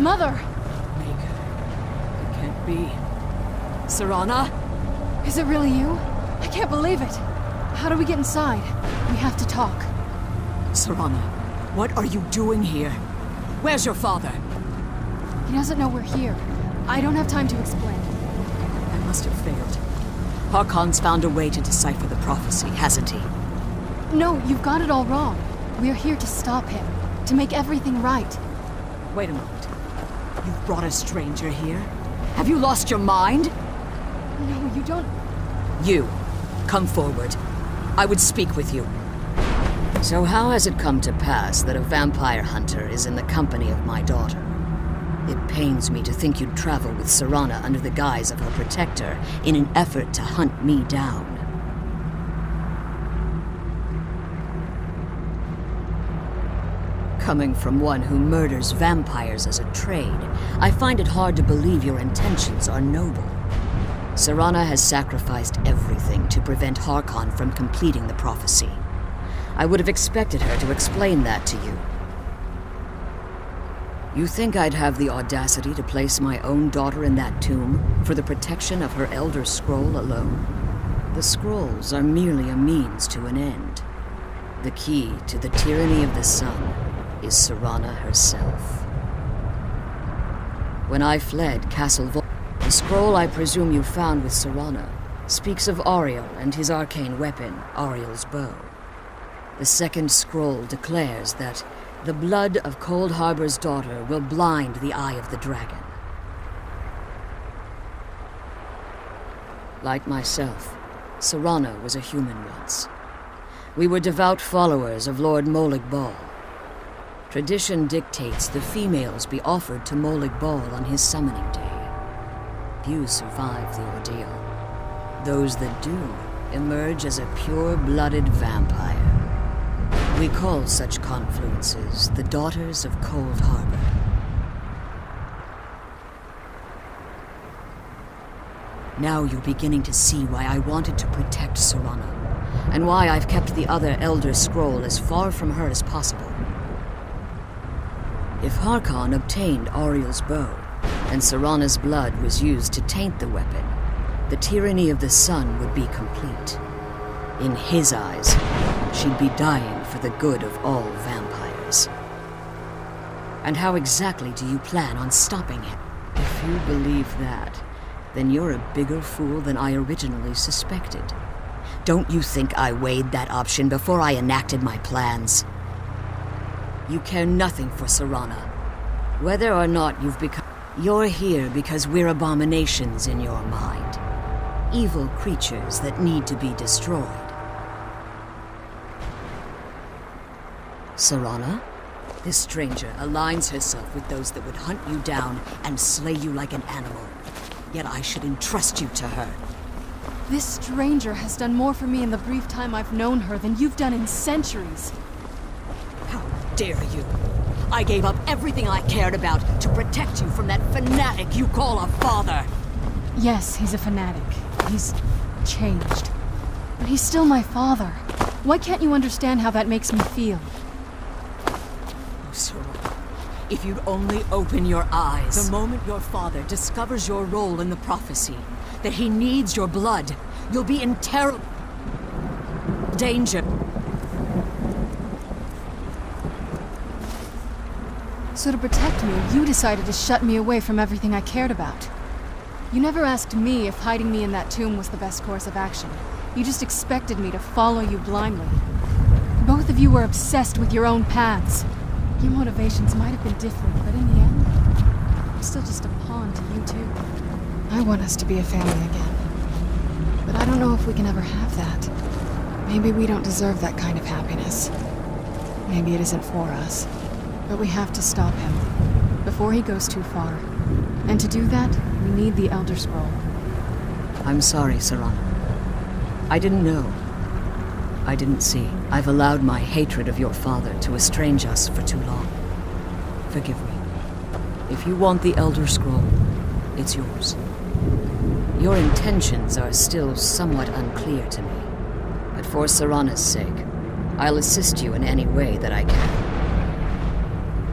Mother! Meg, it can't be. Serana? Is it really you? I can't believe it. How do we get inside? We have to talk. Serana, what are you doing here? Where's your father? He doesn't know we're here. I don't have time to explain. I must have failed. Harkon's found a way to decipher the prophecy, hasn't he? No, you've got it all wrong. We're here to stop him. To make everything right. Wait a moment. You've brought a stranger here? Have you lost your mind? No, you don't... You, come forward. I would speak with you. So how has it come to pass that a vampire hunter is in the company of my daughter? It pains me to think you'd travel with Serana under the guise of her protector in an effort to hunt me down. Coming from one who murders vampires as a trade, I find it hard to believe your intentions are noble. Serana has sacrificed everything to prevent Harkon from completing the prophecy. I would have expected her to explain that to you. You think I'd have the audacity to place my own daughter in that tomb for the protection of her Elder Scroll alone? The scrolls are merely a means to an end. The key to the tyranny of the sun is Serana herself. When I fled Castle the scroll I presume you found with Serana speaks of Ariel and his arcane weapon, Ariel's bow. The second scroll declares that the blood of Cold Harbor's daughter will blind the eye of the dragon. Like myself, Serana was a human once. We were devout followers of Lord Molig Bal. Tradition dictates the females be offered to Molig Bal on his summoning day. Few survive the ordeal. Those that do emerge as a pure-blooded vampire. We call such confluences the Daughters of Cold Harbor. Now you're beginning to see why I wanted to protect Serana, and why I've kept the other Elder Scroll as far from her as possible. If Harkon obtained Ariel's bow, and Serana's blood was used to taint the weapon, the tyranny of the sun would be complete. In his eyes, she'd be dying for the good of all vampires. And how exactly do you plan on stopping him? If you believe that, then you're a bigger fool than I originally suspected. Don't you think I weighed that option before I enacted my plans? You care nothing for Serana. Whether or not you've become... You're here because we're abominations in your mind. Evil creatures that need to be destroyed. Serana, this stranger aligns herself with those that would hunt you down and slay you like an animal. Yet I should entrust you to her. This stranger has done more for me in the brief time I've known her than you've done in centuries. How dare you! I gave up everything I cared about to protect you from that fanatic you call a father! Yes, he's a fanatic. He's changed. But he's still my father. Why can't you understand how that makes me feel? Oh, Serana, if you'd only open your eyes. The moment your father discovers your role in the prophecy, that he needs your blood, you'll be in terrible danger. So to protect me, you decided to shut me away from everything I cared about. You never asked me if hiding me in that tomb was the best course of action. You just expected me to follow you blindly. Both of you were obsessed with your own paths. Your motivations might have been different, but in the end, I'm still just a pawn to you too. I want us to be a family again. But I don't know if we can ever have that. Maybe we don't deserve that kind of happiness. Maybe it isn't for us. But we have to stop him, before he goes too far. And to do that, we need the Elder Scroll. I'm sorry, Serana. I didn't know. I didn't see. I've allowed my hatred of your father to estrange us for too long. Forgive me. If you want the Elder Scroll, it's yours. Your intentions are still somewhat unclear to me. But for Serana's sake, I'll assist you in any way that I can.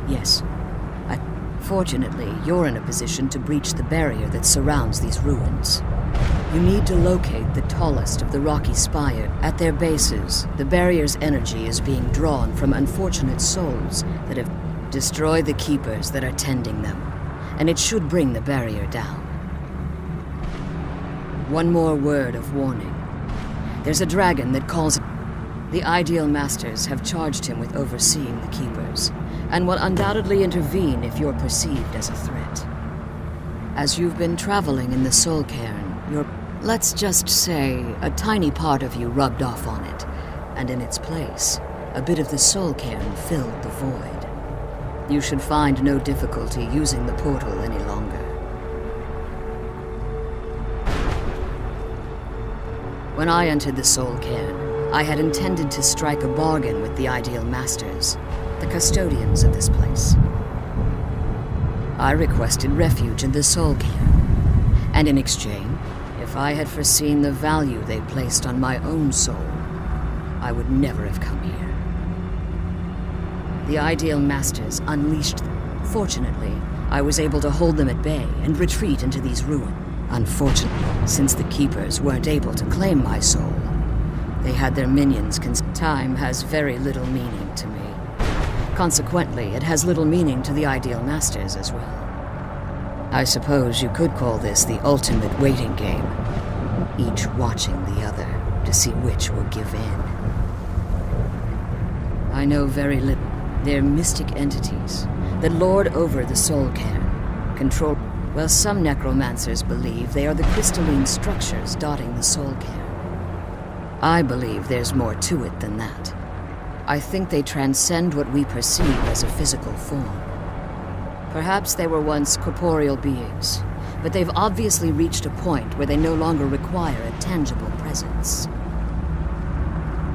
Yes, Fortunately, you're in a position to breach the barrier that surrounds these ruins. You need to locate the tallest of the rocky spire. At their bases, the barrier's energy is being drawn from unfortunate souls that have destroyed the keepers that are tending them, and it should bring the barrier down. One more word of warning. There's a dragon that calls... The Ideal Masters have charged him with overseeing the keepers, and will undoubtedly intervene if you're perceived as a threat. As you've been traveling in the Soul Cairn, let's just say, a tiny part of you rubbed off on it, and in its place, a bit of the Soul Cairn filled the void. You should find no difficulty using the portal any longer. When I entered the Soul Cairn, I had intended to strike a bargain with the Ideal Masters, the custodians of this place. I requested refuge in the Soul Cairn, and in exchange, if I had foreseen the value they placed on my own soul, I would never have come here. The Ideal Masters unleashed them. Fortunately, I was able to hold them at bay and retreat into these ruins. Unfortunately, since the Keepers weren't able to claim my soul, they had their minions. Time has very little meaning to me. Consequently, it has little meaning to the Ideal Masters as well. I suppose you could call this the ultimate waiting game, each watching the other to see which will give in. I know very little. They're mystic entities that lord over the Soul Cairn, control... Well, some necromancers believe they are the crystalline structures dotting the Soul Cairn. I believe there's more to it than that. I think they transcend what we perceive as a physical form. Perhaps they were once corporeal beings, but they've obviously reached a point where they no longer require a tangible presence.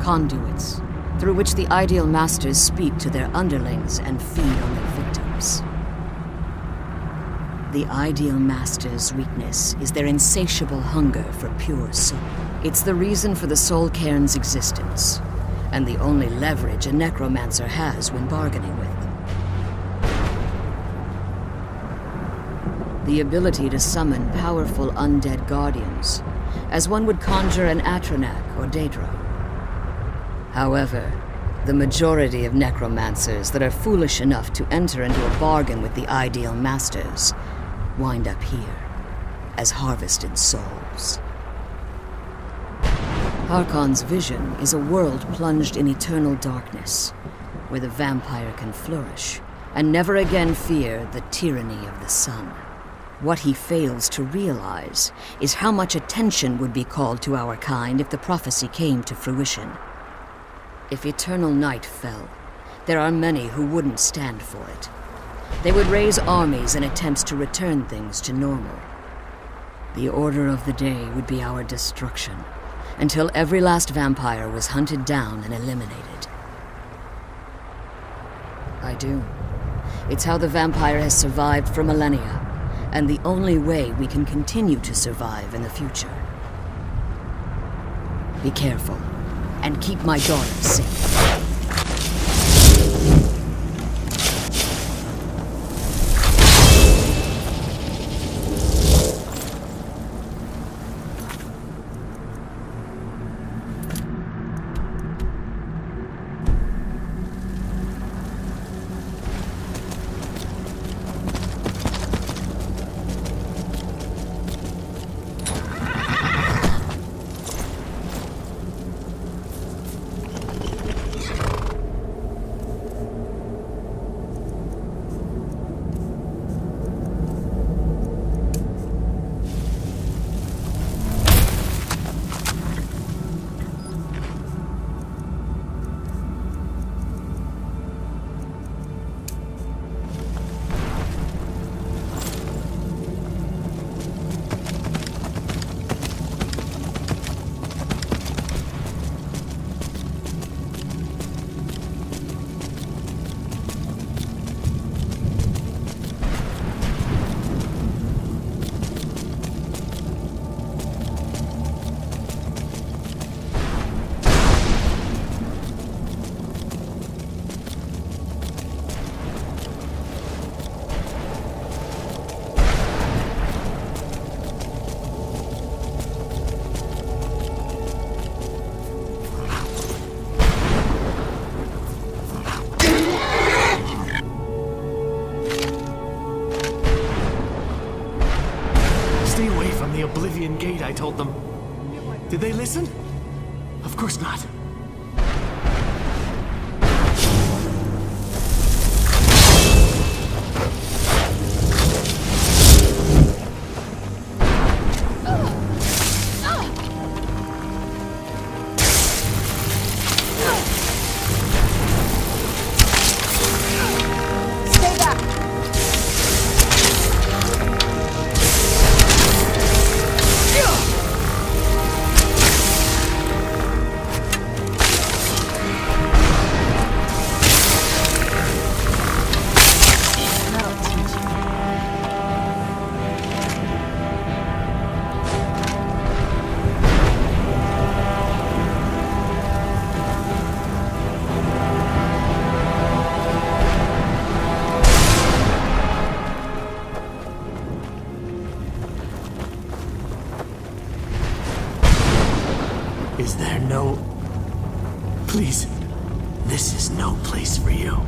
Conduits, through which the Ideal Masters speak to their underlings and feed on their victims. The Ideal Masters' weakness is their insatiable hunger for pure soul. It's the reason for the Soul Cairn's existence, and the only leverage a necromancer has when bargaining with them. The ability to summon powerful undead guardians, as one would conjure an Atronak or Daedra. However, the majority of necromancers that are foolish enough to enter into a bargain with the Ideal Masters wind up here, as harvested souls. Harkon's vision is a world plunged in eternal darkness, where the vampire can flourish, and never again fear the tyranny of the sun. What he fails to realize is how much attention would be called to our kind if the prophecy came to fruition. If eternal night fell, there are many who wouldn't stand for it. They would raise armies in attempts to return things to normal. The order of the day would be our destruction, until every last vampire was hunted down and eliminated. I do. It's how the vampire has survived for millennia, and the only way we can continue to survive in the future. Be careful, and keep my daughter safe. I told them. Did they listen? Of course not. Stay back! That'll teach you. Is there no... Please, this is no place for you.